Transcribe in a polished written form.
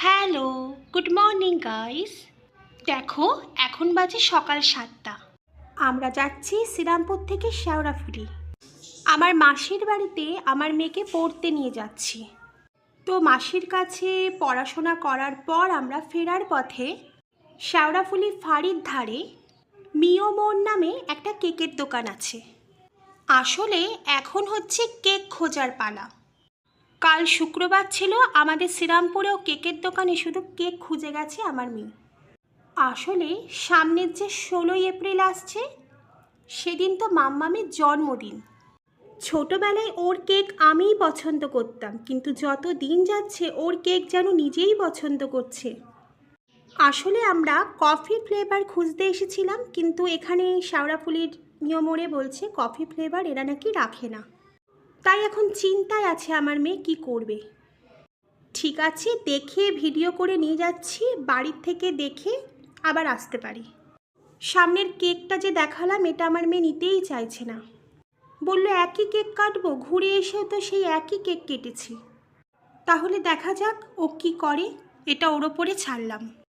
Hello, good morning guys. দেখো, এখন বাজে সকাল 7টা। আমরা যাচ্ছি শ্রীরামপুর থেকে শেওড়াফুলি। আমার মাসির বাড়িতে আমার মেয়েকে পড়তে নিয়ে যাচ্ছি। তো মাসির কাছে পড়াশোনা করার পর আমরা ফেরার পথে শেওড়াফুলি ফাঁড়ির ধারে মিও মোড় নামে একটা কেকের দোকান আছে। আসলে এখন হচ্ছে কেক খোঁজার পালা। কাল শুক্রবার ছিল, আমাদের শ্রীরামপুরেও কেকের দোকানে শুধু কেক খুঁজে গেছে আমার মেয়ে। আসলে সামনের যে 16ই এপ্রিল আসছে, সেদিন তো মাম্মামের জন্মদিন। ছোটোবেলায় ওর কেক আমিই পছন্দ করতাম, কিন্তু যত দিন যাচ্ছে ওর কেক যেন নিজেই পছন্দ করছে। আসলে আমরা কফি ফ্লেভার খুঁজতে এসেছিলাম, কিন্তু এখানে শেওড়াফুলির নিয়মরে বলছে কফি ফ্লেভার এরা নাকি রাখে না। তাই এখন চিন্তায় আছে আমার মেয়ে কী করবে। ঠিক আছে, দেখে ভিডিও করে নিয়ে যাচ্ছি, বাড়ির থেকে দেখে আবার আসতে পারি। সামনের কেকটা যে দেখালাম এটা আমার মেয়ে নিতেই চাইছে না, বললো একই কেক কাটবো, ঘুরে এসেও তো সেই একই কেক কেটেছি। তাহলে দেখা যাক ও কি করে, এটা ওর ওপরে ছাড়লাম।